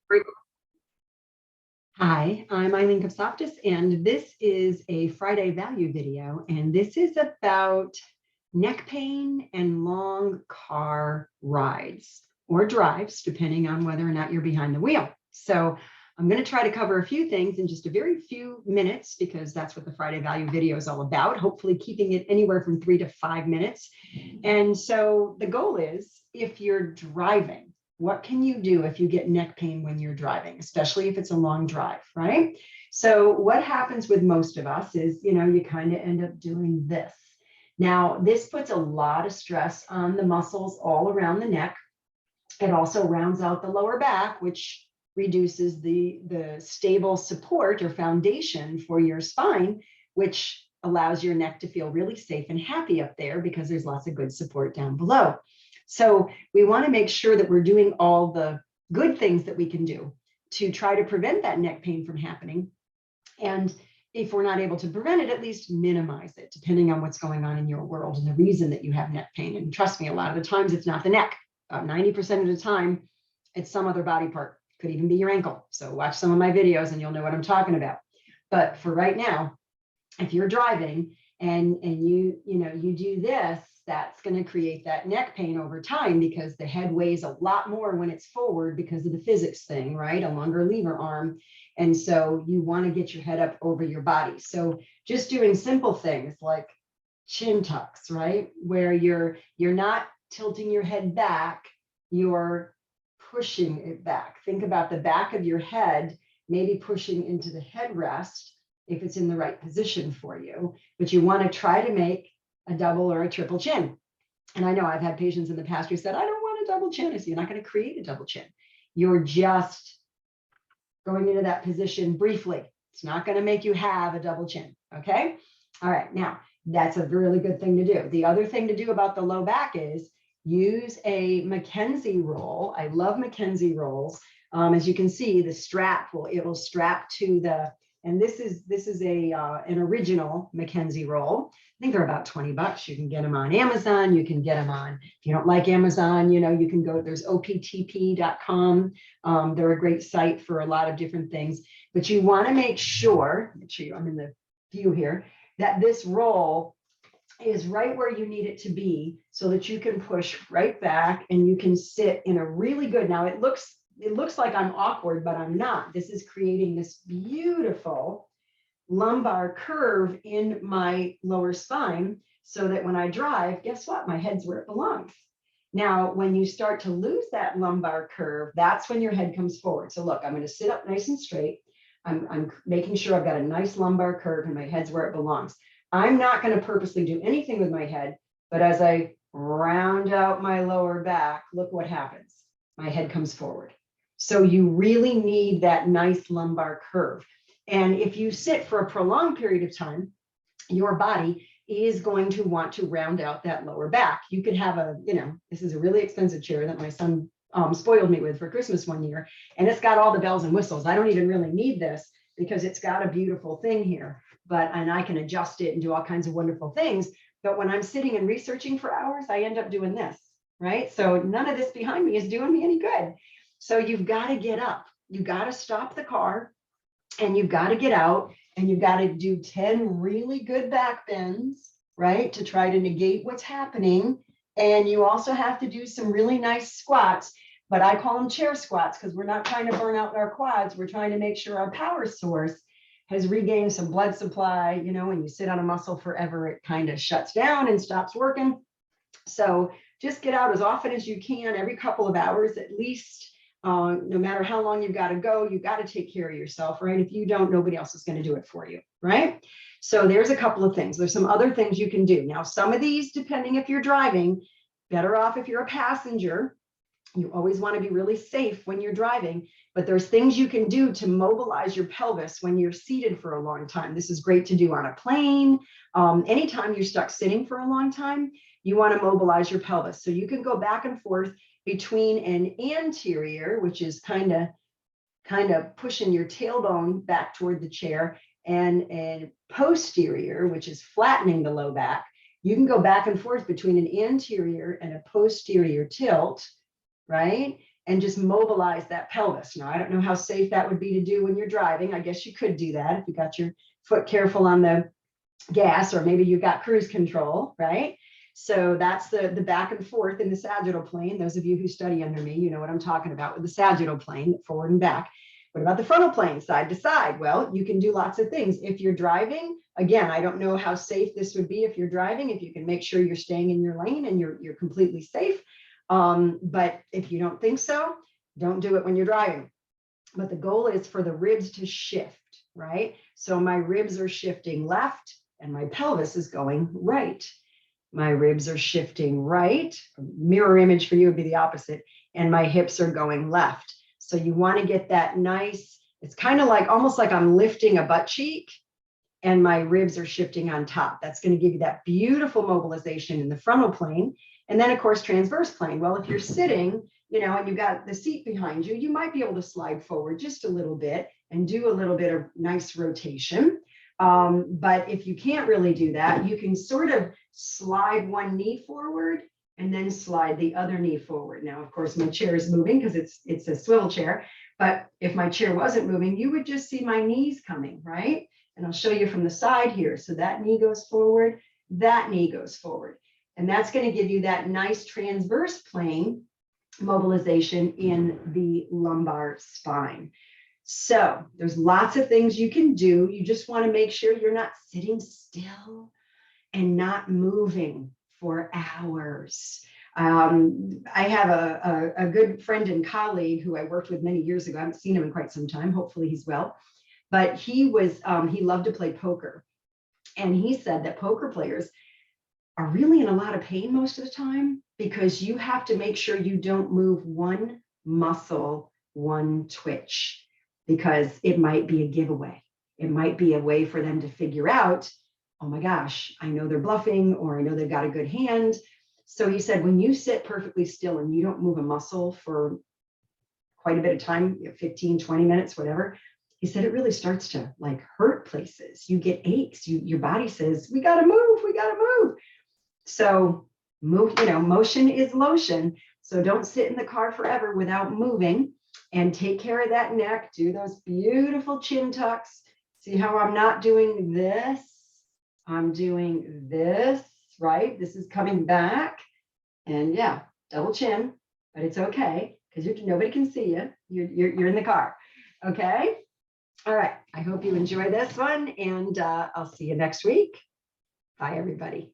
Great. Hi, I'm Eileen, and this is a Friday value video, and this is about neck pain and long car rides or drives, depending on whether or not you're behind the wheel. So I'm going to try to cover a few things in just a very few minutes, because that's what the Friday value video is all about, hopefully keeping it anywhere from 3 to 5 minutes. And so the goal is, if you're driving, what can you do if you get neck pain when you're driving, especially if it's a long drive, right? So what happens with most of us is, you kind of end up doing this. Now, this puts a lot of stress on the muscles all around the neck. It also rounds out the lower back, which reduces the stable support or foundation for your spine, which allows your neck to feel really safe and happy up there because there's lots of good support down below. So we want to make sure that we're doing all the good things that we can do to try to prevent that neck pain from happening. And if we're not able to prevent it, at least minimize it, depending on what's going on in your world and the reason that you have neck pain. And trust me, a lot of the times it's not the neck. About 90% of the time, it's some other body part. Could even be your ankle. So watch some of my videos and you'll know what I'm talking about. But for right now, if you're driving and you do this, that's going to create that neck pain over time, because the head weighs a lot more when it's forward because of the physics thing, right? A longer lever arm. And so you want to get your head up over your body. So just doing simple things like chin tucks, right? Where you're not tilting your head back, you're pushing it back. Think about the back of your head, maybe pushing into the headrest if it's in the right position for you, but you want to try to make a double or a triple chin. And I know I've had patients in the past who said, I don't want a double chin. I say, you're not going to create a double chin. You're just going into that position briefly. It's not going to make you have a double chin. Okay. All right. Now, that's a really good thing to do. The other thing to do about the low back is use a McKenzie roll. I love McKenzie rolls. As you can see, the strap will strap to the, and this is an original McKenzie roll. I think they're about $20. You can get them on Amazon. You can get them on, if you don't like Amazon, you can go, there's optp.com. They're a great site for a lot of different things, but you want to make sure I'm in the view here, that this roll is right where you need it to be so that you can push right back and you can sit in a really good, now it looks like I'm awkward, but I'm not. This is creating this beautiful lumbar curve in my lower spine so that when I drive, guess what? My head's where it belongs. Now, when you start to lose that lumbar curve, that's when your head comes forward. So look, I'm going to sit up nice and straight. I'm making sure I've got a nice lumbar curve and my head's where it belongs. I'm not going to purposely do anything with my head, but as I round out my lower back, look what happens. My head comes forward. So you really need that nice lumbar curve. And if you sit for a prolonged period of time, your body is going to want to round out that lower back. You could have this is a really expensive chair that my son spoiled me with for Christmas one year, and it's got all the bells and whistles. I don't even really need this because it's got a beautiful thing here, and I can adjust it and do all kinds of wonderful things. But when I'm sitting and researching for hours, I end up doing this, right? So none of this behind me is doing me any good. So you've got to get up, you got to stop the car, and you've got to get out, and you've got to do 10 really good back bends, right? To try to negate what's happening. And you also have to do some really nice squats, but I call them chair squats because we're not trying to burn out our quads. We're trying to make sure our power source has regained some blood supply. When you sit on a muscle forever, it kind of shuts down and stops working. So just get out as often as you can, every couple of hours at least. No matter how long you've got to go, you've got to take care of yourself, right? If you don't, nobody else is going to do it for you, right? So there's a couple of things. There's some other things you can do. Now, some of these, depending if you're driving, better off if you're a passenger. You always want to be really safe when you're driving, but there's things you can do to mobilize your pelvis when you're seated for a long time. This is great to do on a plane. Anytime you're stuck sitting for a long time, you want to mobilize your pelvis. So you can go back and forth between an anterior, which is kind of pushing your tailbone back toward the chair, and a posterior, which is flattening the low back. You can go back and forth between an anterior and a posterior tilt, right? and just mobilize that pelvis. Now, I don't know how safe that would be to do when you're driving. I guess you could do that if you got your foot careful on the gas, or maybe you've got cruise control, right? So that's the back and forth in the sagittal plane. Those of you who study under me, you know what I'm talking about with the sagittal plane, forward and back. What about the frontal plane, side to side? Well, you can do lots of things. If you're driving, again, I don't know how safe this would be if you're driving, if you can make sure you're staying in your lane and you're completely safe. But if you don't think so, don't do it when you're driving. But the goal is for the ribs to shift, right? So my ribs are shifting left and my pelvis is going right. My ribs are shifting right. Mirror image for you would be the opposite. And my hips are going left. So you want to get that nice, it's kind of like, almost like I'm lifting a butt cheek and my ribs are shifting on top. That's going to give you that beautiful mobilization in the frontal plane. And then of course, transverse plane. Well, if you're sitting, you know, and you've got the seat behind you, you might be able to slide forward just a little bit and do a little bit of nice rotation. But if you can't really do that, you can sort of slide one knee forward and then slide the other knee forward. Now, of course, my chair is moving because it's a swivel chair. But if my chair wasn't moving, you would just see my knees coming, right? And I'll show you from the side here. So that knee goes forward, that knee goes forward. And that's going to give you that nice transverse plane mobilization in the lumbar spine. So there's lots of things you can do. You just want to make sure you're not sitting still and not moving for hours. I have a good friend and colleague who I worked with many years ago. I haven't seen him in quite some time. Hopefully he's well. But he loved to play poker. And he said that poker players are really in a lot of pain most of the time because you have to make sure you don't move one muscle, one twitch, because it might be a giveaway. It might be a way for them to figure out, oh my gosh, I know they're bluffing, or I know they've got a good hand. So he said, when you sit perfectly still and you don't move a muscle for quite a bit of time, 15, 20 minutes, whatever, he said it really starts to like hurt places. You get aches. Your body says, we got to move, we got to move. So move, you know, motion is lotion. So don't sit in the car forever without moving, and take care of that neck. Do those beautiful chin tucks. See how I'm not doing this? I'm doing this, right? This is coming back. And yeah, double chin, but it's okay because nobody can see you. You're in the car. Okay. All right. I hope you enjoy this one, and I'll see you next week. Bye, everybody.